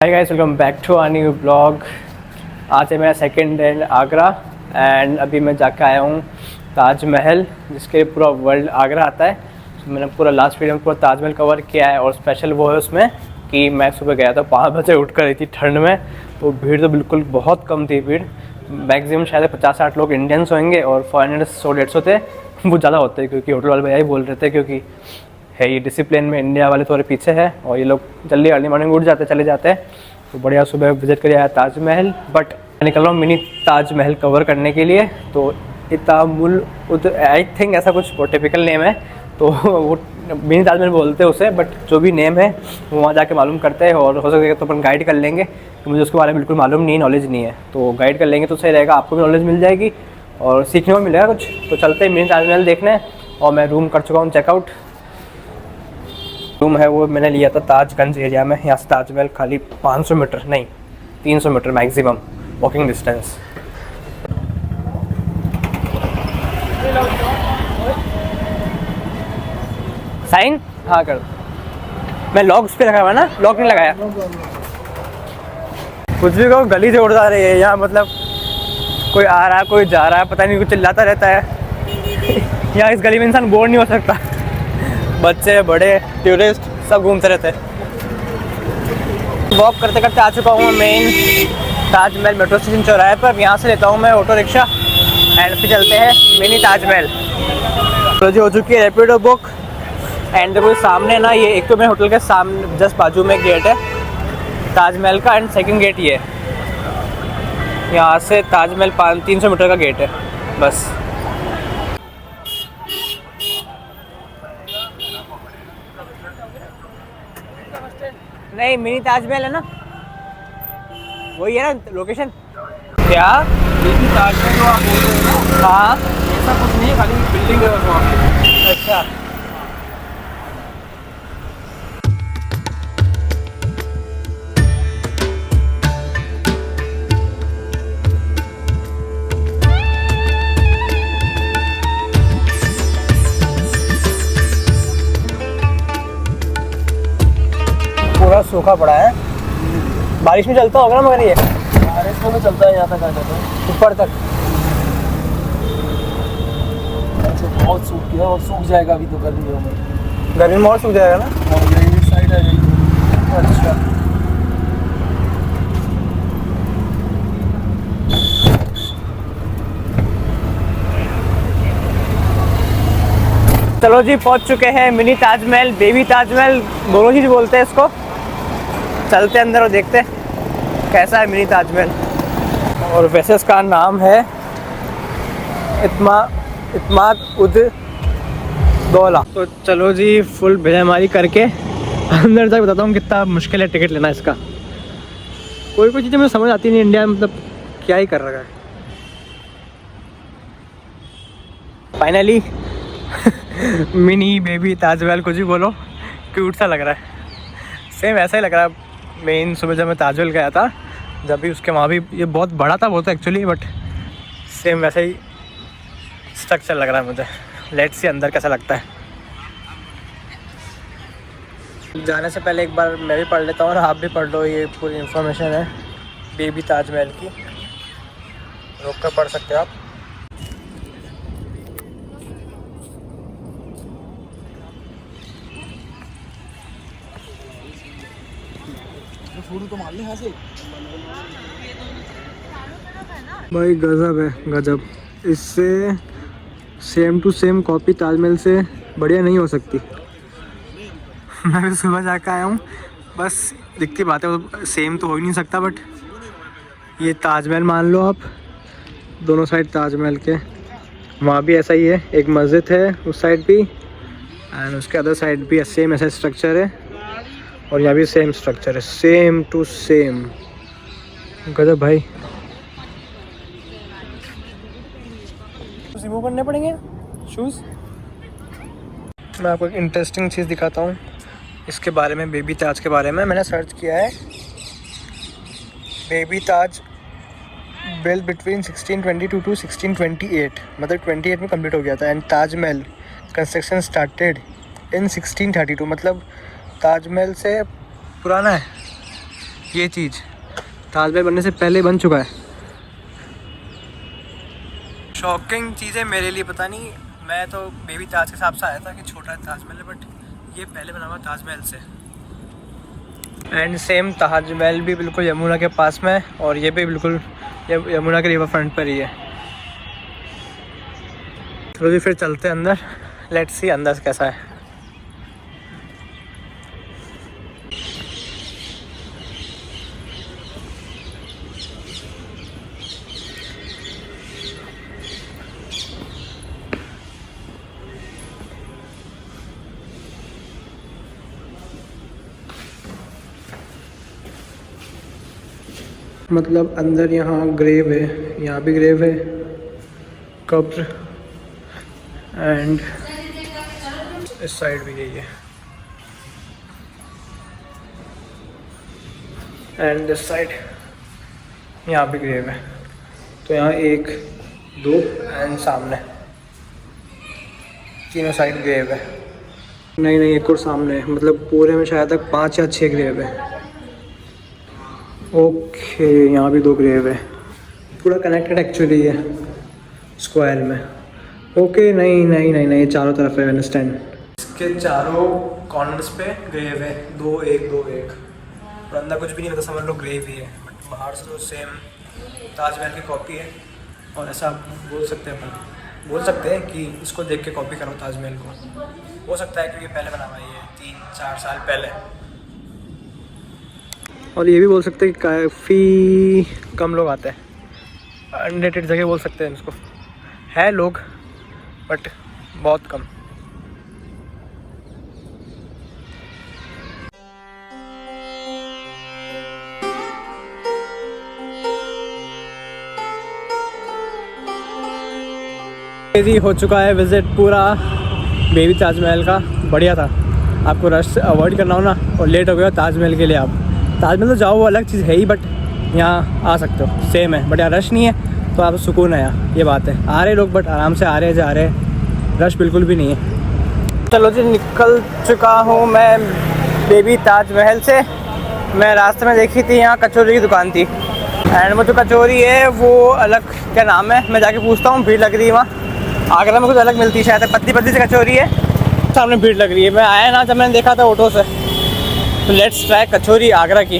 Hi guys, welcome back to a new blog. आज है मेरा सेकंड डे आगरा एंड अभी मैं जाके आया हूँ ताजमहल, जिसके पूरा वर्ल्ड आगरा आता है। तो मैंने पूरा लास्ट वीडियो में पूरा ताजमहल कवर किया है और स्पेशल वो है उसमें कि मैं सुबह गया था 5 बजे उठ कर रही थी ठंड में, तो भीड़ तो बिल्कुल बहुत कम थी। भीड़ मैक्सिमम शायद 50-60 लोग इंडियंस होंगे और फॉरेनर्स 100-150 थे। वो ज़्यादा होते हैं क्योंकि होटल वाले भैया ही बोल रहे थे, क्योंकि है ये डिसिप्लिन में इंडिया वाले थोड़े पीछे है और ये लोग जल्दी अर्ली मॉर्निंग उठ जाते चले जाते हैं। तो बढ़िया सुबह विजिट कर आया ताजमहल। बट मैं निकल रहा हूँ मिनी ताजमहल कवर करने के लिए। तो इतामुल आई थिंक ऐसा कुछ टिपिकल नेम है, तो वो मिनी ताजमहल बोलते हैं उसे। बट जो भी नेम है वो वहाँ जाके मालूम करते हैं और हो सकेगा तो अपन गाइड कर लेंगे, तो मुझे उसके बारे में बिल्कुल मालूम नहीं, नॉलेज नहीं है। तो गाइड कर लेंगे तो सही रहेगा, आपको भी नॉलेज मिल जाएगी और सीखने को मिलेगा कुछ। तो चलते हैं मिनी ताजमहल देखने। और मैं रूम कर चुका हूँ चेकआउट। रूम है वो मैंने लिया था ताजगंज एरिया में। यहाँ से ताजमहल खाली 500 मीटर नहीं 300 मीटर मैक्सिमम वॉकिंग डिस्टेंस। साइन हाँ कर, मैं लॉक उस पर लगा हुआ ना, लॉक नहीं लगाया। कुछ भी कहो, गली से उड़ता रही है यहाँ, मतलब कोई आ रहा है कोई जा रहा है, पता नहीं कुछ चिल्लाता रहता है। यहाँ इस गली में इंसान बोर नहीं हो सकता। बच्चे बड़े टूरिस्ट सब घूमते रहते हैं। वॉक करते करते आ चुका हूँ मेन ताजमहल मेट्रो स्टेशन चौराहे पर। यहाँ से लेता हूँ मैं ऑटो रिक्शा एंड फिर चलते हैं मिनी ताजमहल। तो जो हो चुकी है रैपिडो बुक। एंड देखो सामने ना, ये एक तो मेरे होटल के सामने जस्ट बाजू में गेट है ताजमहल का, एंड सेकंड गेट ये है। यहाँ से ताजमहल 300 मीटर का गेट है बस। नहीं, मिनी ताजमहल है ना, वही है ना लोकेशन। क्या मिनी ताजमहल जो आप बोल रहे हो ना, हाँ ऐसा कुछ नहीं है, खाली बिल्डिंग है बस वहाँ पे। अच्छा। पूरा सूखा पड़ा है, बारिश में चलता होगा ना मगर ये बारिश में तो चलता है यहाँ तक आ जाता है, ऊपर तक। ऐसे बहुत सूख गया और सूख जाएगा अभी तो गर्मियों में। गर्मी में और सूख जाएगा ना। और यही साइड है यही। अच्छा, चलो जी पहुंच चुके हैं मिनी ताजमहल, बेबी ताजमहल दोनों चीज़ बोलते हैं इसको। चलते अंदर और देखते हैं कैसा है मिनी ताजमहल। और वैसे इसका नाम है इत्माद उद दौला। तो चलो जी फुल भेजामारी करके अंदर जाकर बताता हूँ कितना मुश्किल है टिकट लेना इसका। कोई कोई चीज़ें मुझे समझ आती नहीं इंडिया में, मतलब क्या ही कर रखा है। फाइनली मिनी बेबी ताजमहल कुछ भी बोलो, क्यूट सा लग रहा है। सेम ऐसा ही लग रहा है मेन सुबह जब मैं ताजमहल गया था, जब भी उसके वहाँ भी ये बहुत बड़ा था बहुत एक्चुअली, बट सेम वैसा ही स्ट्रक्चर लग रहा है मुझे। लेट्स सी अंदर कैसा लगता है। जाने से पहले एक बार मैं भी पढ़ लेता हूँ और आप भी पढ़ लो, ये पूरी इन्फॉर्मेशन है बेबी ताजमहल की, रोक कर पढ़ सकते हो आप। फोटो तो मार ले यहाँ से। भाई गजब है गजब, इससे same to same copy Taj Mahal से बढ़िया नहीं हो सकती। मैं भी सुबह जाकर आया हूँ, बस दिखती बात है वो सेम तो हो ही नहीं सकता। बट ये ताजमहल मान लो आप, दोनों साइड ताजमहल के, वहाँ भी ऐसा ही है, एक मस्जिद है उस साइड भी एंड उसके अदर साइड भी सेम ऐसा स्ट्रक्चर है, और यहाँ भी सेम स्ट्रक्चर है, सेम टू सेम। गजब भाई। रिमूव करने पड़ेंगे शूज़। मैं आपको एक इंटरेस्टिंग चीज़ दिखाता हूँ इसके बारे में, बेबी ताज के बारे में। मैंने सर्च किया है baby Taj build between 1622 to 1628, मतलब 28 में कंप्लीट हो गया था। And Taj Mahal construction started in 1632, मतलब ताजमहल से पुराना है ये चीज़ ताजमहल बनने से पहले बन चुका है। शॉकिंग चीज़ें मेरे लिए पता नहीं, मैं तो बेबी ताज के हिसाब से आया था कि छोटा ताजमहल है, बट ये पहले बना हुआ ताजमहल से। एंड सेम ताजमहल भी बिल्कुल यमुना के पास में है और ये भी बिल्कुल यमुना के रिवर फ्रंट पर ही है। तो जी फिर चलते हैं अंदर, लेट्स सी अंदर कैसा है। मतलब अंदर यहाँ ग्रेव है, यहाँ भी ग्रेव है, कब्र, एंड इस साइड भी यही है, एंड दिस साइड यहाँ भी ग्रेव है। तो यहाँ 1 2 एंड सामने तीनों साइड ग्रेव है। नहीं एक और सामने, मतलब पूरे में शायद तक 5 या 6 ग्रेव है। ओके यहाँ भी 2 ग्रेव है, पूरा कनेक्टेड एक्चुअली है स्क्वायर में। ओके नहीं चारों तरफ है, अंडरस्टैंड। इसके चारों कॉर्नर्स पे ग्रेव है, 2 1 2 1, और अंदर कुछ भी नहीं, मतलब समझ लो ग्रेव ही है, बट बाहर से तो सेम ताजमहल की कॉपी है। और ऐसा बोल सकते हैं कि इसको देख के कॉपी करो ताजमहल को, हो सकता है क्योंकि पहले बना हुआ है 3-4 साल पहले। और ये भी बोल सकते हैं कि काफ़ी कम लोग आते हैं, अनरेटेड जगह बोल सकते हैं इसको, है लोग बट बहुत कम। हो चुका है विज़िट पूरा बेबी ताजमहल का, बढ़िया था। आपको रश अवॉइड करना हो ना और लेट हो गया ताजमहल के लिए, आप ताजमहल तो जाओ वो अलग चीज़ है ही, बट यहाँ आ सकते हो, सेम है, बट यहाँ रश नहीं है तो आप सुकून है यहाँ, ये बात है। आ रहे लोग बट आराम से आ रहे जा रहे, रश बिल्कुल भी नहीं है। चलो जी निकल चुका हूँ मैं बेबी ताजमहल से। मैं रास्ते में देखी थी यहाँ कचौरी की दुकान थी, एंड वो जो कचौरी है वो अलग, क्या नाम है मैं जाके पूछता हूँ, भीड़ लग रही है वहाँ। आगरा में कुछ अलग मिलती है शायद, पतली सी कचौरी है, सामने भीड़ लग रही है। मैं आया ना जब मैंने देखा था ऑटो से, तो लेट्स ट्राई कचौरी आगरा की।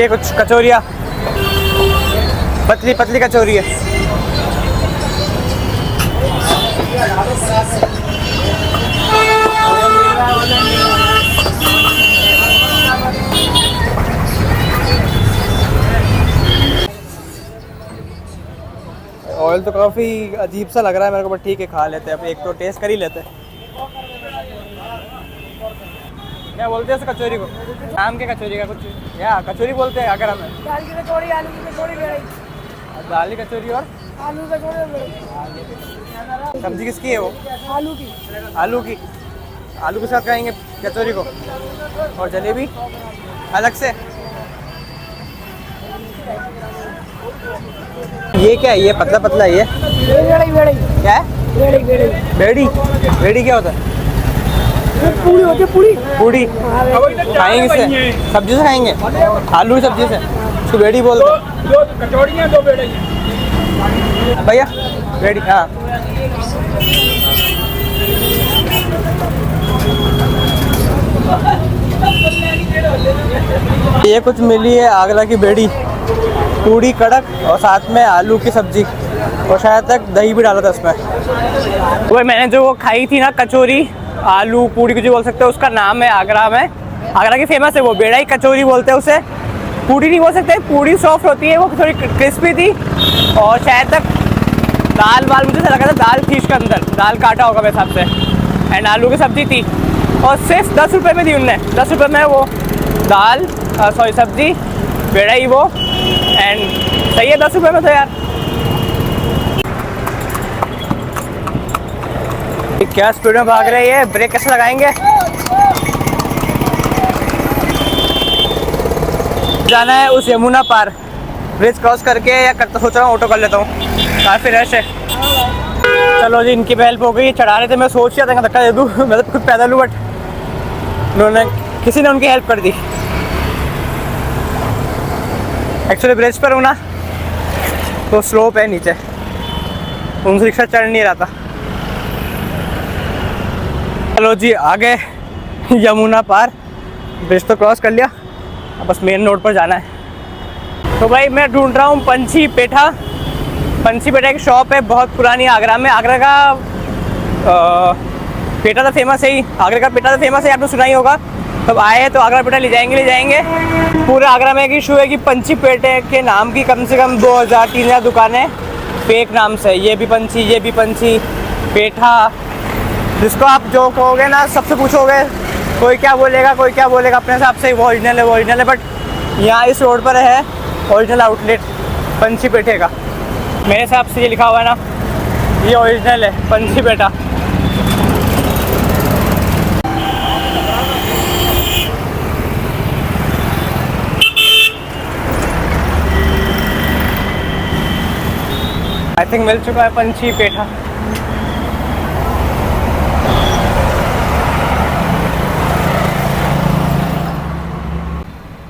ये कुछ कचौरियाँ पतली कचौरी है। ऑयल तो काफ़ी अजीब सा लग रहा है मेरे को, बट ठीक है खा लेते हैं, अब एक तो टेस्ट कर ही लेते हैं। क्या बोलते हैं उस कचौरी को, आम के कचौरी का कुछ या कचौरी बोलते हैं अगर हमें। दाल की कचौरी, आलू की कचौरी, दाल की कचौरी और आलू कचौरी। सब्जी किसकी है वो? आलू की। आलू के साथ खाएंगे कचौरी को, और जलेबी अलग से। ये क्या है, ये पतला ये बेड़ी क्या है? बेड़ी क्या होता है? पूरी होती है, पूड़ी खाएंगे इससे, सब्जी से खाएंगे, आलू की सब्जी से, उसको बेड़ी बोलते हैं। 2 कचौड़ियाँ 2 बेड़ी भैया, बेड़ी। हाँ ये कुछ मिली है आगरा की बेड़ी, पूड़ी कड़क और साथ में आलू की सब्जी, और शायद तक दही भी डाला था उसमें। वो मैंने जो वो खाई थी ना कचौरी, आलू पूड़ी कुछ बोल सकते हो, उसका नाम है आगरा में, आगरा की फेमस है वो, बेड़ाई कचौरी बोलते हैं उसे, पूड़ी नहीं बोल सकते। पूड़ी सॉफ्ट होती है, वो थोड़ी क्रिस्पी थी, और शायद तक दाल वाल, मुझे लगा था दाल थी इसके अंदर, दाल काटा होगा मेरे हिसाब से, एंड आलू की सब्जी थी, और सिर्फ 10 रुपये में दी उनने। 10 रुपये में वो दाल सब्जी बेड़ाई वो, एंड सही है 10 रुपये में तो यार। क्या स्पीड में भाग रहे हैं, ब्रेक कैसे लगाएंगे? जाना है उस यमुना पार, ब्रिज क्रॉस करके, या करता सोच रहा हूँ ऑटो कर लेता हूँ, काफ़ी रश है। चलो जी इनकी हेल्प हो गई, चढ़ा रहे थे, मैं सोच रहा था धक्का दे दूँ, मैं तो खुद पैदल हूँ, बट उन्होंने किसी ने उनकी हेल्प कर दी। एक्चुअली ब्रिज पर हूँ ना, तो स्लोप है नीचे, उनसे रिक्शा चढ़ नहीं रहा था। चलो जी आगे यमुना पार, ब्रिज तो क्रॉस कर लिया, अब बस मेन रोड पर जाना है। तो भाई मैं ढूंढ रहा हूँ पंछी पेठा। पंछी पेठा की शॉप है बहुत पुरानी आगरा में। आगरा का पेठा तो फेमस है ही, आगरा का पेठा तो फेमस है, आपने सुना ही होगा। तब आए हैं तो आगरा पेठा ले जाएंगे। पूरे आगरा में एक इशू है कि पंछी पेठे के नाम की कम से कम 2000-3000 दुकानें फेक नाम से, ये भी पंछी पेठा। जिसको आप जो कहोगे ना, सबसे पूछोगे कोई क्या बोलेगा अपने हिसाब से वो ओरिजिनल है। बट यहाँ इस रोड पर है ओरिजिनल आउटलेट पंछी पेठे का। मेरे हिसाब से ये लिखा हुआ है ना, ये ओरिजिनल है पंछी पेठा। आई थिंक मिल चुका है पंछी पेठा।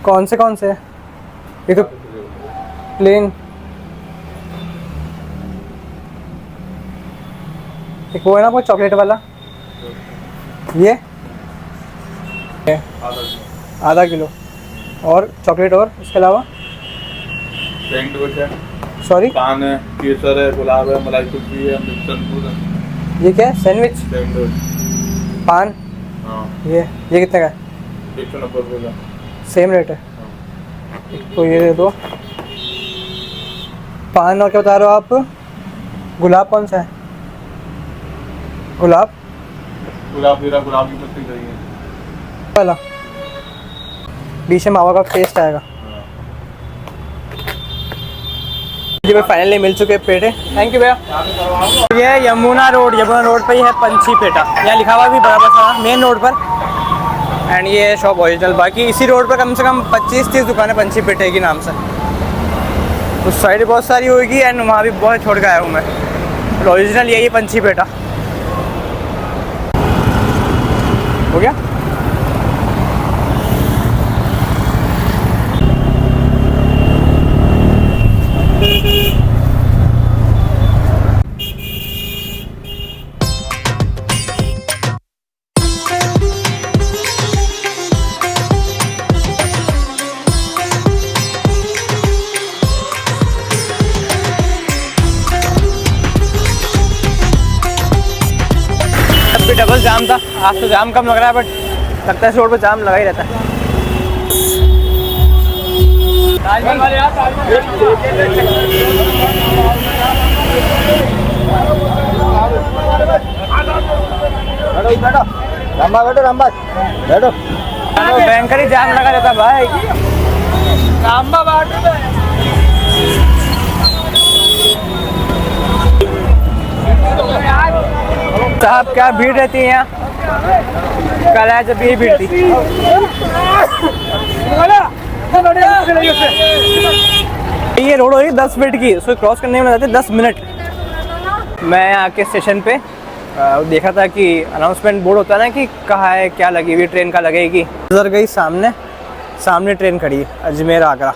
कौन से ये तो प्लेन, एक वो है ना कोई चॉकलेट वाला, ये आधा किलो, और चॉकलेट, और इसके अलावा सॉरी पान है, केसर है, गुलाब है, मलाई कुल्फी है, संतूर है। ये क्या है? सैंडविच, पान। हाँ, ये कितने का है? 190 रुपये का। सेम रेट है। एक तो ये दे दो पान, और क्या बता रहे हो आप? गुलाब कौन सा है? गुलाब गुलाब की पत्ती चाहिए वाला, बीच में मावा का टेस्ट आएगा। जी भाई फाइनली मिल चुके पेठे, थैंक यू भैया। ये यमुना रोड पे ही है पंछी पेठा, यहाँ लिखा हुआ भी बराबर था मेन रोड पर। एंड ये शॉप ओरिजिनल, बाकी इसी रोड पर कम से कम 25-30 दुकानें पंछी पेठे के नाम से। उस साइड भी बहुत सारी होगी एंड वहाँ भी बहुत छोड़ के आया हूँ मैं। ओरिजिनल यही पंछी पेठा हो गया। डबल जाम था, आज तो जाम कम लग रहा है, बट लगता है इस रोड पर जाम लगा ही रहता है। बैठो भयंकर ही जाम लगा रहता भाई। साहब क्या भीड़ रहती है यहाँ, कल है जब यही भीड़ थी। ये रोड हो रही है 10 मिनट की, उसको क्रॉस करने में जाते 10 मिनट। मैं आके स्टेशन पे देखा था कि अनाउंसमेंट बोर्ड होता है ना कि कहाँ है क्या लगी हुई ट्रेन का लगेगी। नजर गई सामने ट्रेन खड़ी है, अजमेर आगरा,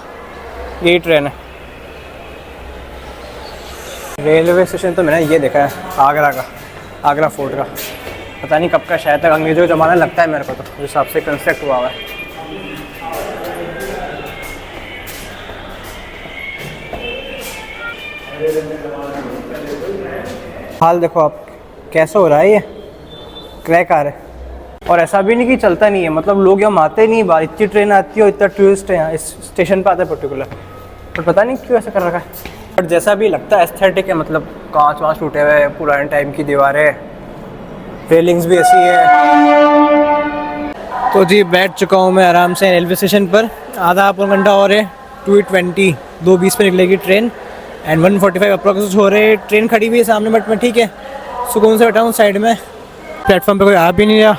यही ट्रेन है। रेलवे स्टेशन तो मैंने ये देखा है आगरा का, आगरा फोर्ट का, पता नहीं कब का, शायद तक अंग्रेज़ों का ज़माना लगता है मेरे को, तो उस हिसाब से कंस्ट्रक्ट हुआ हुआ है। हाल देखो आप कैसा हो रहा है, ये क्रैक आ रहा है। और ऐसा भी नहीं कि चलता नहीं है, मतलब लोग यहाँ आते नहीं बाहर, इतनी ट्रेन आती है और इतना टूरिस्ट है यहाँ इस स्टेशन पर आता है पर्टिकुलर, पर पता नहीं क्यों ऐसा कर रखा है। बट जैसा भी लगता है एस्थेटिक है, मतलब कांच वाँच टूटे हुए, पुराने टाइम की दीवारें, रेलिंग्स भी ऐसी है। तो जी बैठ चुका हूँ मैं आराम से रेलवे स्टेशन पर, आधा पौन घंटा और है, 2:20 2:20 पे निकलेगी ट्रेन एंड 1:45 अप्रोक्स हो रहे। ट्रेन खड़ी हुई है सामने, बट मैं ठीक है सुकून से बैठा हूँ साइड में, प्लेटफॉर्म पे कोई आ भी नहीं रहा,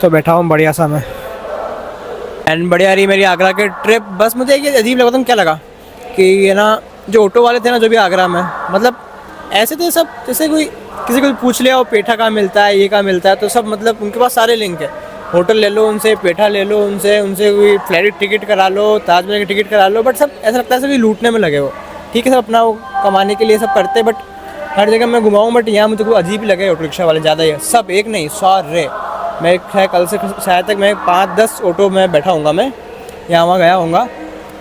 तो बैठा हूँ बढ़िया सा मैं। एंड बढ़िया रही मेरी आगरा की ट्रिप। बस मुझे ये अजीब लगा, तुम क्या लगा कि ये ना जो ऑटो वाले थे ना जो भी आगरा में, मतलब ऐसे थे सब, जैसे कोई किसी को पूछ लिया वो पेठा कहाँ मिलता है, ये कहाँ मिलता है, तो सब मतलब उनके पास सारे लिंक है। होटल ले लो उनसे, पेठा ले लो उनसे, उनसे कोई फ्लाइट टिकट करा लो, ताजमहल की टिकट करा लो, बट सब ऐसा लगता है सभी लूटने में लगे हो। ठीक है, सब अपना वो कमाने के लिए सब करते, बट हर जगह मैं घुमाऊँ, बट यहाँ मुझे कोई अजीब ही लगे ऑटो रिक्शा वाले ज़्यादा ही है। सब एक नहीं, सारे। मैं शायद कल से शायद तक मैं 5-10 ऑटो में बैठा हूँगा, मैं यहाँ वहाँ गया हूँगा,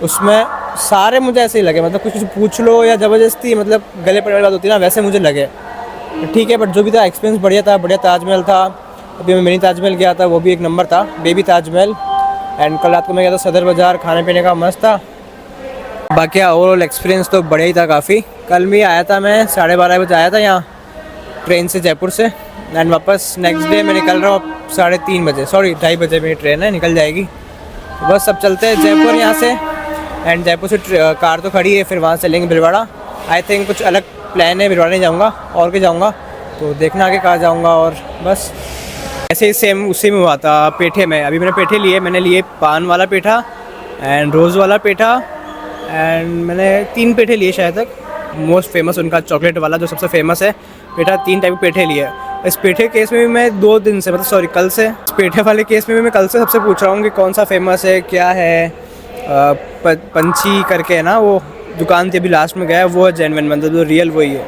उसमें सारे मुझे ऐसे ही लगे, मतलब कुछ पूछ लो या ज़बरदस्ती मतलब गले पड़ने वाली बात होती है ना, वैसे मुझे लगे। ठीक है, बट जो भी था एक्सपीरियंस बढ़िया था, बढ़िया ताजमहल था। अभी मैं मिनी ताजमहल गया था, वो भी एक नंबर था, बेबी ताजमहल। एंड कल रात को मैं गया था सदर बाज़ार, खाने पीने का मस्त था। बाकी ओवरऑल एक्सपीरियंस तो बढ़िया ही था काफ़ी। कल भी आया था मैं 12:30 बजे आया था यहाँ ट्रेन से, जयपुर से। एंड वापस नेक्स्ट डे मैं निकल रहा हूँ 3:30 बजे, सॉरी 2:30 बजे मेरी ट्रेन है, निकल जाएगी। तो बस अब चलते हैं जयपुर यहाँ से। एंड जयपुर से कार तो खड़ी है, फिर वहाँ से चलेंगे भिलवाड़ा। आई थिंक कुछ अलग प्लान है, भिलवाड़ा नहीं जाऊँगा और के जाऊँगा, तो देखना आगे कहाँ जाऊँगा। और बस ऐसे ही सेम उसी में हुआ था पेठे में। अभी मैंने पेठे लिए, मैंने लिए पान वाला पेठा एंड रोज़ वाला पेठा, एंड मैंने 3 पेठे लिए शायद तक। मोस्ट फेमस उनका चॉकलेट वाला जो सबसे फेमस है पेठा, 3 टाइप के पेठे लिए। इस पेठे केस में भी मैं 2 दिन से, मतलब सॉरी कल से, इस पेठे वाले केस में भी मैं कल से सबसे पूछ रहा हूँ कि कौन सा फेमस है, क्या है। पंछी करके है ना वो दुकान थी, अभी लास्ट में गया, वो है जेन्युइन, मतलब जो रियल वही है,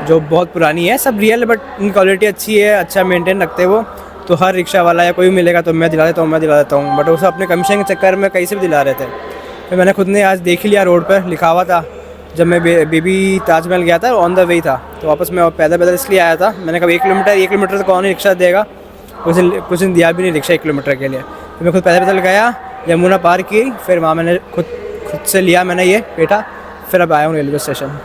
जो बहुत पुरानी है। सब रियल है बट उनकी क्वालिटी अच्छी है, अच्छा मेंटेन रखते हैं वो। तो हर रिक्शा वाला या कोई भी मिलेगा तो मैं दिला देता हूँ, बट उसे अपने कमीशन के चक्कर में कहीं से भी दिला रहे थे। फिर मैंने खुद ने आज देख लिया, रोड पर लिखा हुआ था। जब मैं बेबी ताजमहल गया था, ऑन द वे था, तो वापस मैं पैदल इसलिए आया था। मैंने कहा 1 किलोमीटर तो कौन ही रिक्शा देगा, कुछ दिन दिया भी नहीं रिक्शा 1 किलोमीटर के लिए। तो मैं खुद पैदल गया, यमुना पार की, फिर वहाँ मैंने खुद से लिया मैंने ये पेठा, फिर अब आया हूँ रेलवे स्टेशन।